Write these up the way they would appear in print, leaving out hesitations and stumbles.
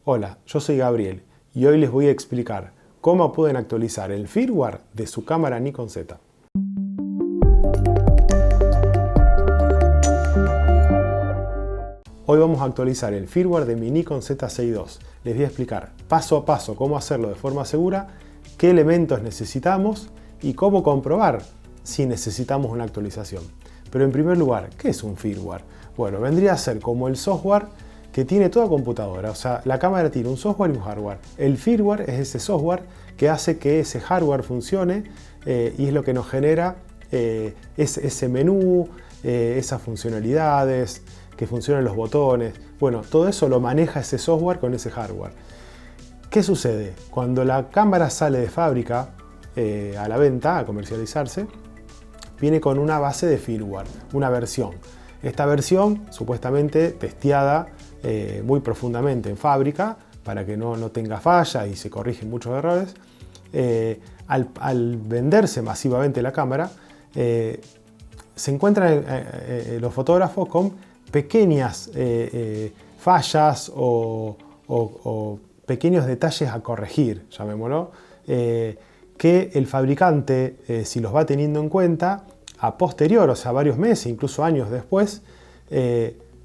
Hola, yo soy Gabriel y hoy les voy a explicar cómo pueden actualizar el firmware de su cámara Nikon Z. Hoy vamos a actualizar el firmware de mi Nikon Z6 II. Les voy a explicar paso a paso cómo hacerlo de forma segura, qué elementos necesitamos y cómo comprobar si necesitamos una actualización. Pero en primer lugar, ¿qué es un firmware? Bueno, vendría a ser como el software que tiene toda computadora. O sea, la cámara tiene un software y un hardware. El firmware es ese software que hace que ese hardware funcione y es lo que nos genera ese menú, esas funcionalidades, que funcionen los botones. Bueno, todo eso lo maneja ese software con ese hardware. ¿Qué sucede? Cuando la cámara sale de fábrica a la venta, a comercializarse, viene con una base de firmware, una versión. Esta versión, supuestamente testeada muy profundamente en fábrica, para que no tenga falla y se corrigen muchos errores, al venderse masivamente la cámara, se encuentran los fotógrafos con pequeñas fallas o pequeños detalles a corregir, llamémoslo, que el fabricante, si los va teniendo en cuenta, a posterior, o sea, varios meses, incluso años después,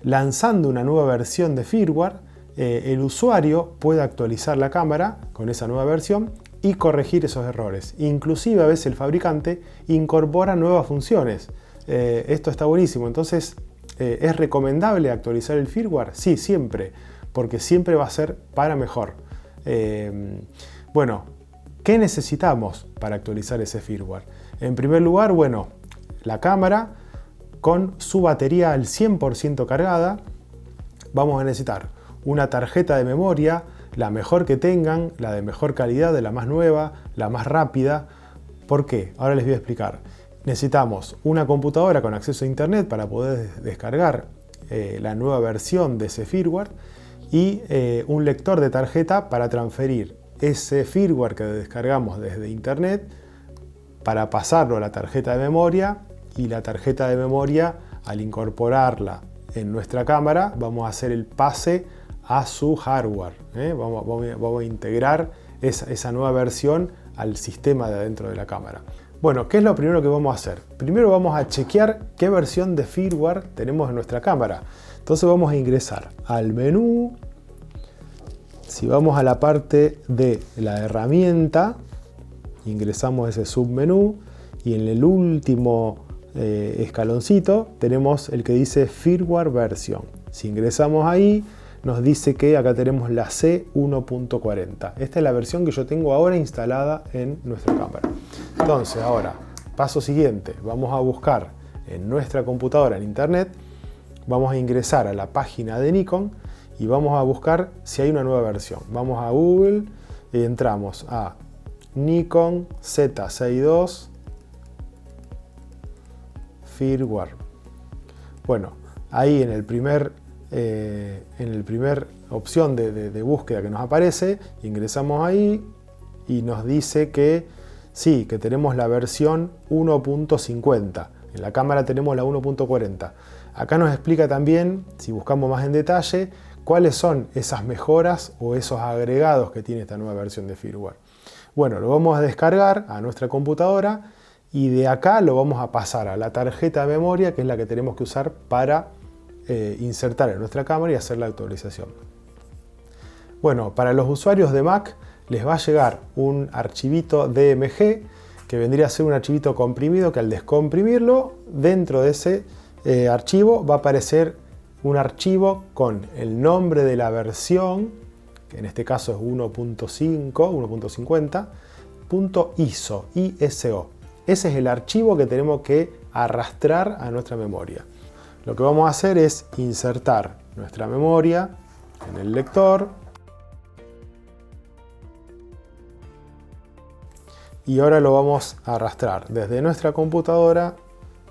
lanzando una nueva versión de firmware, el usuario puede actualizar la cámara con esa nueva versión y corregir esos errores. Inclusive a veces el fabricante incorpora nuevas funciones. Esto está buenísimo. Entonces, ¿es recomendable actualizar el firmware? Sí, siempre, porque siempre va a ser para mejor. Bueno, ¿qué necesitamos para actualizar ese firmware? En primer lugar, bueno, la cámara con su batería al 100% cargada. Vamos a necesitar una tarjeta de memoria, la mejor que tengan, la de mejor calidad, de la más nueva, la más rápida. ¿Por qué? Ahora les voy a explicar. Necesitamos una computadora con acceso a internet para poder descargar la nueva versión de ese firmware y un lector de tarjeta para transferir ese firmware que descargamos desde internet para pasarlo a la tarjeta de memoria, y la tarjeta de memoria, al incorporarla en nuestra cámara, vamos a hacer el pase a su hardware. Vamos a integrar esa nueva versión al sistema de adentro de la cámara. Bueno, ¿qué es lo primero que vamos a hacer? Primero vamos a chequear qué versión de firmware tenemos en nuestra cámara. Entonces vamos a ingresar al menú. Si vamos a la parte de la herramienta, ingresamos ese submenú y en el último escaloncito tenemos el que dice firmware version. Si ingresamos ahí, nos dice que acá tenemos la C1.40. Esta es la versión que yo tengo ahora instalada en nuestra cámara. Entonces ahora, paso siguiente, vamos a buscar en nuestra computadora en internet, vamos a ingresar a la página de Nikon y vamos a buscar si hay una nueva versión. Vamos a Google y entramos a Nikon Z6 II firmware. Bueno, ahí en el primer opción de búsqueda que nos aparece, ingresamos ahí y nos dice que sí, que tenemos la versión 1.50. En la cámara tenemos la 1.40. Acá nos explica también, si buscamos más en detalle, cuáles son esas mejoras o esos agregados que tiene esta nueva versión de firmware. Bueno, lo vamos a descargar a nuestra computadora y de acá lo vamos a pasar a la tarjeta de memoria, que es la que tenemos que usar para insertar en nuestra cámara y hacer la actualización. Bueno, para los usuarios de Mac les va a llegar un archivito DMG, que vendría a ser un archivito comprimido, que al descomprimirlo, dentro de ese archivo va a aparecer un archivo con el nombre de la versión, que en este caso es 1.5, 1.50, .ISO. Ese es el archivo que tenemos que arrastrar a nuestra memoria. Lo que vamos a hacer es insertar nuestra memoria en el lector. Y ahora lo vamos a arrastrar desde nuestra computadora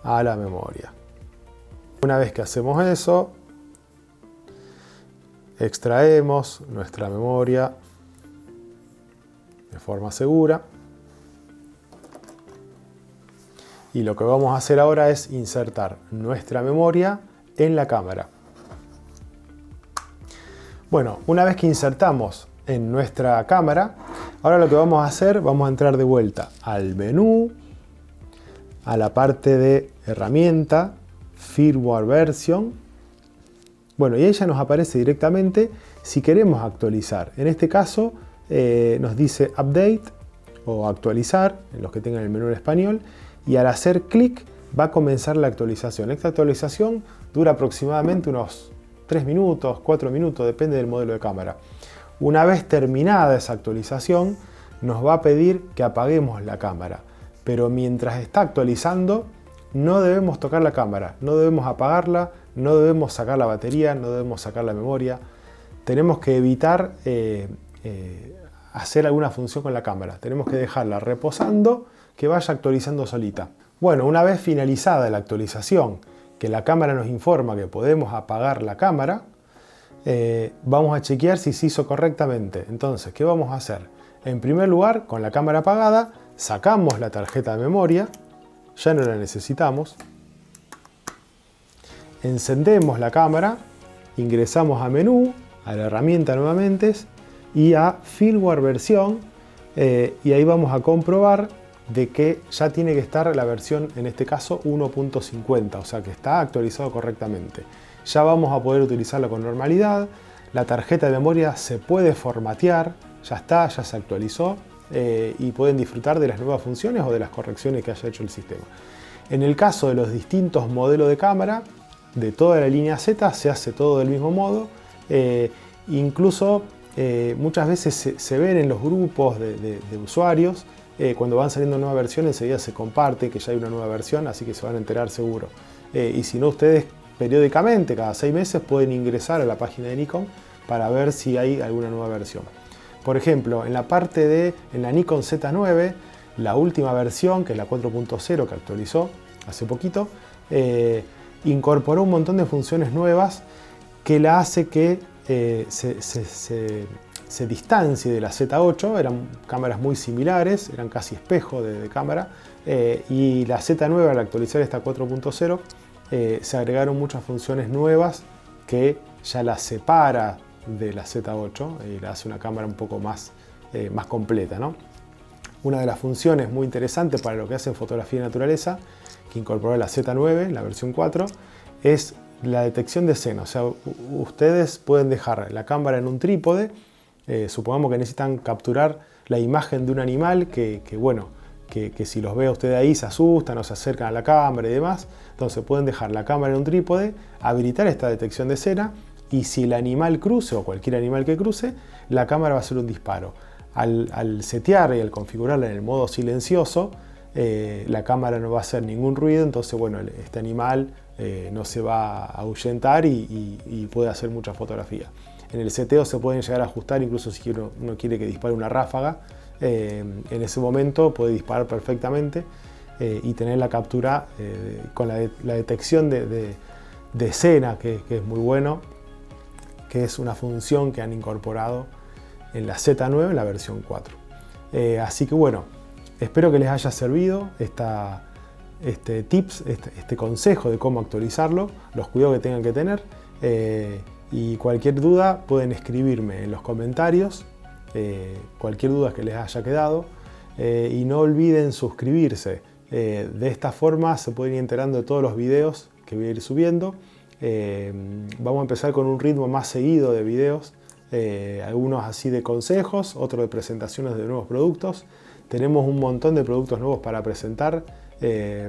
a la memoria. Una vez que hacemos eso, extraemos nuestra memoria de forma segura. Y lo que vamos a hacer ahora es insertar nuestra memoria en la cámara. Bueno, una vez que insertamos en nuestra cámara, ahora lo que vamos a hacer, vamos a entrar de vuelta al menú, a la parte de herramienta, firmware version. Bueno, y ahí ya nos aparece directamente si queremos actualizar. En este caso nos dice update o actualizar, en los que tengan el menú en español, y al hacer clic va a comenzar la actualización. Esta actualización dura aproximadamente unos 3 minutos, 4 minutos, depende del modelo de cámara. Una vez terminada esa actualización, nos va a pedir que apaguemos la cámara. Pero mientras está actualizando, no debemos tocar la cámara, no debemos apagarla, no debemos sacar la batería, no debemos sacar la memoria. Tenemos que evitar hacer alguna función con la cámara. Tenemos que dejarla reposando, que vaya actualizando solita. Bueno, una vez finalizada la actualización, que la cámara nos informa que podemos apagar la cámara, vamos a chequear si se hizo correctamente. Entonces, ¿qué vamos a hacer? En primer lugar, con la cámara apagada, sacamos la tarjeta de memoria, ya no la necesitamos. Encendemos la cámara, ingresamos a menú, a la herramienta nuevamente y a firmware versión, y ahí vamos a comprobar de que ya tiene que estar la versión, en este caso 1.50, o sea que está actualizado correctamente. Ya vamos a poder utilizarlo con normalidad, la tarjeta de memoria se puede formatear, ya está, ya se actualizó, y pueden disfrutar de las nuevas funciones o de las correcciones que haya hecho el sistema. En el caso de los distintos modelos de cámara, de toda la línea Z, se hace todo del mismo modo, incluso muchas veces se ven en los grupos de usuarios. Cuando van saliendo nuevas versiones, enseguida se comparte que ya hay una nueva versión, así que se van a enterar seguro. Y si no, ustedes periódicamente, cada 6 meses, pueden ingresar a la página de Nikon para ver si hay alguna nueva versión. Por ejemplo, en la Nikon Z9, la última versión, que es la 4.0 que actualizó hace poquito, incorporó un montón de funciones nuevas que la hace que se distancie de la Z8, eran cámaras muy similares, eran casi espejo de cámara, y la Z9 al actualizar esta 4.0 se agregaron muchas funciones nuevas que ya la separa de la Z8 y la hace una cámara un poco más completa, ¿no? Una de las funciones muy interesantes para lo que hace fotografía de naturaleza, que incorporó la Z9, la versión 4, es la detección de escena. O sea, ustedes pueden dejar la cámara en un trípode. Supongamos que necesitan capturar la imagen de un animal que si los ve a usted ahí se asustan o se acercan a la cámara y demás. Entonces pueden dejar la cámara en un trípode, habilitar esta detección de escena, y si el animal cruce o cualquier animal que cruce, la cámara va a hacer un disparo. Al setear y al configurarla en el modo silencioso, la cámara no va a hacer ningún ruido, entonces bueno, este animal no se va a ahuyentar y puede hacer mucha fotografía. En el seteo se pueden llegar a ajustar, incluso si uno quiere que dispare una ráfaga, en ese momento puede disparar perfectamente y tener la captura con la detección de escena, que es muy bueno, que es una función que han incorporado en la Z9, la versión 4. Así que bueno, espero que les haya servido este consejo de cómo actualizarlo, los cuidados que tengan que tener. Y cualquier duda pueden escribirme en los comentarios, cualquier duda que les haya quedado, y no olviden suscribirse. De esta forma se pueden ir enterando de todos los videos que voy a ir subiendo. Vamos a empezar con un ritmo más seguido de videos, algunos así de consejos, otros de presentaciones de nuevos productos. Tenemos un montón de productos nuevos para presentar que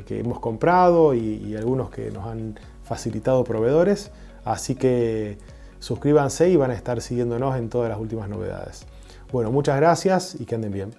hemos comprado y algunos que nos han facilitado proveedores. Así que suscríbanse y van a estar siguiéndonos en todas las últimas novedades. Bueno, muchas gracias y que anden bien.